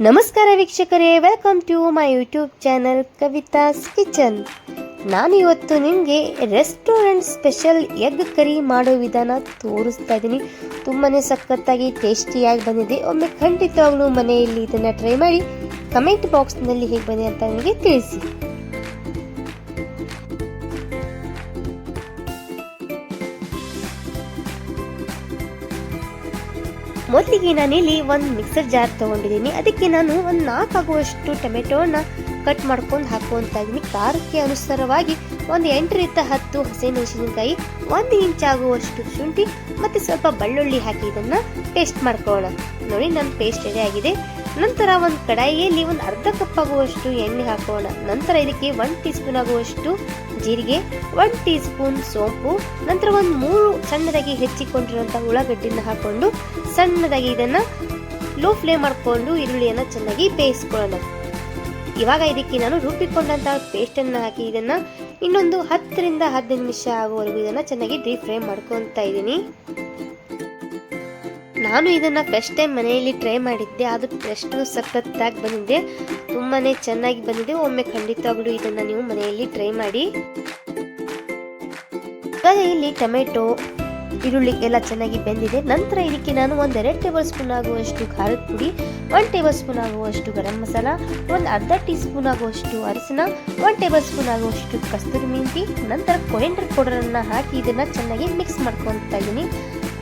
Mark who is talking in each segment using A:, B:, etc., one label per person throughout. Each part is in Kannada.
A: ನಮಸ್ಕಾರ ವೀಕ್ಷಕರೇ, welcome to my YouTube channel Kavitha's kitchen. ನಾನು ಇವತ್ತು ನಿಮಗೆ ರೆಸ್ಟೋರೆಂಟ್ ಸ್ಪೆಷಲ್ ಎಗ್ ಕರಿ ಮಾಡೋ ವಿಧಾನ ತೋರಿಸ್ತಾ ಇದ್ದೀನಿ. ತುಂಬಾ ಸಖತ್ತಾಗಿ ಟೇಸ್ಟಿಯಾಗಿ ಬಂದಿದೆ. ಒಮ್ಮೆ ಖಂಡಿತವಾಗ್ಲೂ ಮನೆಯಲ್ಲಿ ಇದನ್ನು ಟ್ರೈ ಮಾಡಿ ಕಮೆಂಟ್ ಬಾಕ್ಸ್ನಲ್ಲಿ ಹೇಗೆ ಬಂದಿದೆ ಅಂತ ನನಗೆ ತಿಳಿಸಿ. ಮೊದಲಿಗೆ ನಾನಿಲ್ಲಿ ಒಂದು ಮಿಕ್ಸರ್ ಜಾರ್ ತೊಗೊಂಡಿದ್ದೀನಿ. ಅದಕ್ಕೆ ನಾನು ಒಂದು 4 ಆಗುವಷ್ಟು ಟೊಮೆಟೋನ ಕಟ್ ಮಾಡ್ಕೊಂಡು ಹಾಕುವಂತ ಇದ್ದೀನಿ. ಖಾರಕ್ಕೆ ಅನುಸಾರವಾಗಿ ಒಂದು 8ರಿಂದ 10 ಹಸಿಮೆಣಸಿನಕಾಯಿ, 1 ಇಂಚ್ ಆಗುವಷ್ಟು ಶುಂಠಿ ಮತ್ತು ಸ್ವಲ್ಪ ಬೆಳ್ಳುಳ್ಳಿ ಹಾಕಿ ಇದನ್ನು ಪೇಸ್ಟ್ ಮಾಡ್ಕೊಳ್ಳೋಣ. ನೋಡಿ, ನನ್ನ ಪೇಸ್ಟ್ ರೆಡಿ ಆಗಿದೆ. ನಂತರ ಒಂದು ಕಡಾಯಿಯಲ್ಲಿ ಒಂದು ಅರ್ಧ ಕಪ್ ಆಗುವಷ್ಟು ಎಣ್ಣೆ ಹಾಕೋಣ. ನಂತರ ಇದಕ್ಕೆ 1 ಟೀ ಸ್ಪೂನ್ ಆಗುವಷ್ಟು ಜೀರಿಗೆ, 1 ಟೀ ಸ್ಪೂನ್ ಸೋಂಪು, ನಂತರ ಒಂದು 3 ಸಣ್ಣದಾಗಿ ಹೆಚ್ಚಿಕೊಂಡಿರುವಂಥ ಉಳ್ಳಾಗಡ್ಡಿನ ಹಾಕೊಂಡು ಸಣ್ಣದಾಗಿ ಇದನ್ನು ಲೋ ಫ್ಲೇಮ್ ಮಾಡಿಕೊಂಡು ಈರುಳ್ಳಿಯನ್ನು ಚೆನ್ನಾಗಿ ಬೇಯಿಸ್ಕೊಳ್ಳೋಣ. ಇವಾಗ ಇದಕ್ಕೆ ನಾನು ರುಬ್ಬಿಕೊಂಡಂಥ ಪೇಸ್ಟನ್ನು ಹಾಕಿ ಇದನ್ನು ಇನ್ನೊಂದು 10ರಿಂದ 15 ನಿಮಿಷ ಆಗುವವರೆಗೂ ಇದನ್ನು ಚೆನ್ನಾಗಿ ಡೀಪ್ ಫ್ರೈ ಮಾಡ್ಕೊತಾ ಇದ್ದೀನಿ. ನಾನು ಇದನ್ನು ಫಸ್ಟ್ ಟೈಮ್ ಮನೆಯಲ್ಲಿ ಟ್ರೈ ಮಾಡಿದ್ದೆ. ಅದು ಎಷ್ಟು ಸಖತ್ತಾಗಿ ಬಂದಿದೆ, ತುಂಬಾ ಚೆನ್ನಾಗಿ ಬಂದಿದೆ. ಒಮ್ಮೆ ಖಂಡಿತವಾಗ್ಲೂ ಇದನ್ನು ನೀವು ಮನೆಯಲ್ಲಿ ಟ್ರೈ ಮಾಡಿ. ಇಲ್ಲಿ ಟೊಮೆಟೊ, ಈರುಳ್ಳಿ ಎಲ್ಲ ಚೆನ್ನಾಗಿ ಬೆಂದಿದೆ. ನಂತರ ಇದಕ್ಕೆ ನಾನು 1-2 ಟೇಬಲ್ ಸ್ಪೂನ್ ಆಗುವಷ್ಟು ಖಾರದ ಪುಡಿ, 1 ಟೇಬಲ್ ಸ್ಪೂನ್ ಆಗುವಷ್ಟು ಗರಂ ಮಸಾಲ, ಒಂದು ಅರ್ಧ ಟೀ ಸ್ಪೂನ್ ಆಗುವಷ್ಟು ಅರಿಶಿನ, 1 ಟೇಬಲ್ ಸ್ಪೂನ್ ಆಗುವಷ್ಟು ಕಸ್ತೂರಿ ಮೆಂತಿ, ನಂತರ ಕೊರಿಯಂಡರ್ ಪೌಡರನ್ನು ಹಾಕಿ ಇದನ್ನು ಚೆನ್ನಾಗಿ ಮಿಕ್ಸ್ ಮಾಡ್ಕೊತಾ ಇದ್ದೀನಿ.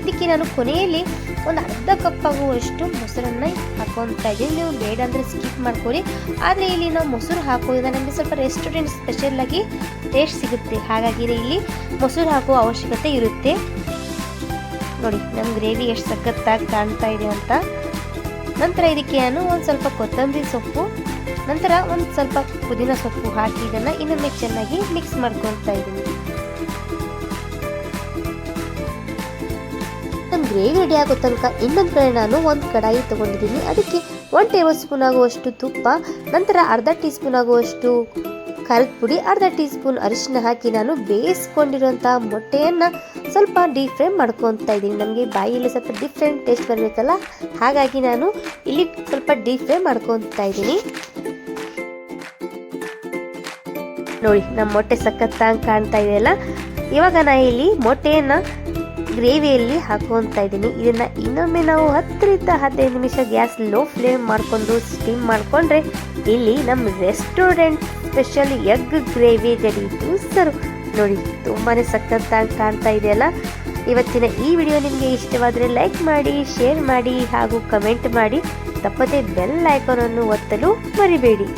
A: ಇದಕ್ಕೆ ನಾನು ಕೊನೆಯಲ್ಲಿ ಒಂದು ಅರ್ಧ ಕಪ್ ಆಗುವಷ್ಟು ಮೊಸರನ್ನು ಹಾಕೊತಾ ಇದ್ದೀನಿ. ನೀವು ಬೇಡ ಅಂದರೆ ಸ್ಕಿಪ್ ಮಾಡ್ಕೊಳ್ಳಿ. ಆದರೆ ಇಲ್ಲಿ ನಾವು ಮೊಸರು ಹಾಕೋದ್ರಿಂದ ನಮಗೆ ಸ್ವಲ್ಪ ರೆಸ್ಟೋರೆಂಟ್ ಸ್ಪೆಷಲ್ ಆಗಿ ಟೇಸ್ಟ್ ಸಿಗುತ್ತೆ. ಹಾಗಾಗಿ ಇಲ್ಲಿ ಮೊಸರು ಹಾಕುವ ಅವಶ್ಯಕತೆ ಇರುತ್ತೆ. ನೋಡಿ, ನಮ್ಮ ಗ್ರೇವಿ ಎಷ್ಟು ಸಖತ್ತಾಗಿ ಕಾಣ್ತಾ ಇದೆ ಅಂತ. ನಂತರ ಇದಕ್ಕೆ ನಾನು ಒಂದು ಸ್ವಲ್ಪ ಕೊತ್ತಂಬರಿ ಸೊಪ್ಪು, ನಂತರ ಒಂದು ಸ್ವಲ್ಪ ಪುದೀನ ಸೊಪ್ಪು ಹಾಕಿ ಇದನ್ನು ಇನ್ನೊಮ್ಮೆ ಚೆನ್ನಾಗಿ ಮಿಕ್ಸ್ ಮಾಡ್ಕೊತಾ ಇದ್ದೀನಿ. ನಮ್ಮ ಗ್ರೇವಿ ರೆಡಿ ಆಗೋ ತನಕ ಇನ್ನೊಂದು ಕಡೆ ನಾನು ಒಂದು ಕಡಾಯಿ ತೊಗೊಂಡಿದ್ದೀನಿ. ಅದಕ್ಕೆ 1 ಟೇಬಲ್ ಸ್ಪೂನ್ ಆಗುವಷ್ಟು ತುಪ್ಪ, ನಂತರ ಅರ್ಧ ಟೀ ಸ್ಪೂನ್ ಆಗುವಷ್ಟು ಖಾರದ ಪುಡಿ, ಅರ್ಧ ಟೀ ಸ್ಪೂನ್ ಅರಿಶಿನ ಹಾಕಿ ನಾನು ಬೇಯಿಸ್ಕೊಂಡಿರುವಂಥ ಮೊಟ್ಟೆಯನ್ನು ಸ್ವಲ್ಪ ಡೀಪ್ ಫ್ರೈ ಮಾಡ್ಕೊತಾ ಇದ್ದೀನಿ. ನಮಗೆ ಬಾಯಿಯಲ್ಲಿ ಸ್ವಲ್ಪ ಡಿಫ್ರೆಂಟ್ ಟೇಸ್ಟ್ ಬರಬೇಕಲ್ಲ, ಹಾಗಾಗಿ ನಾನು ಇಲ್ಲಿ ಸ್ವಲ್ಪ ಡೀಪ್ ಫ್ರೈ ಮಾಡ್ಕೊತಾ ಇದ್ದೀನಿ. ನೋಡಿ, ನಮ್ಮ ಮೊಟ್ಟೆ ಸಖತ್ತಾಗಿ ಕಾಣ್ತಾ ಇದೆಯಲ್ಲ. ಇವಾಗ ನಾನು ಇಲ್ಲಿ ಮೊಟ್ಟೆಯನ್ನು ಗ್ರೇವಿಯಲ್ಲಿ ಹಾಕೊತಾ ಇದ್ದೀನಿ. ಇದನ್ನು ಇನ್ನೊಮ್ಮೆ ನಾವು 10ರಿಂದ 15 ನಿಮಿಷ ಗ್ಯಾಸ್ ಲೋ ಫ್ಲೇಮ್ ಮಾಡಿಕೊಂಡು ಸ್ಟೀಮ್ ಮಾಡಿಕೊಂಡ್ರೆ ಇಲ್ಲಿ ನಮ್ಮ restaurant special egg gravy ready to serve. ನೋಡಿ, ತುಂಬಾ ಸಖತ್ತಾಗಿ ಕಾಣ್ತಾ ಇದೆಯಲ್ಲ. ಇವತ್ತಿನ ಈ ವಿಡಿಯೋ ನಿಮಗೆ ಇಷ್ಟವಾದರೆ ಲೈಕ್ ಮಾಡಿ, ಶೇರ್ ಮಾಡಿ ಹಾಗೂ ಕಮೆಂಟ್ ಮಾಡಿ. ತಪ್ಪದೆ ಬೆಲ್ ಐಕಾನ್ ಅನ್ನು ಒತ್ತಲು ಮರಿಬೇಡಿ.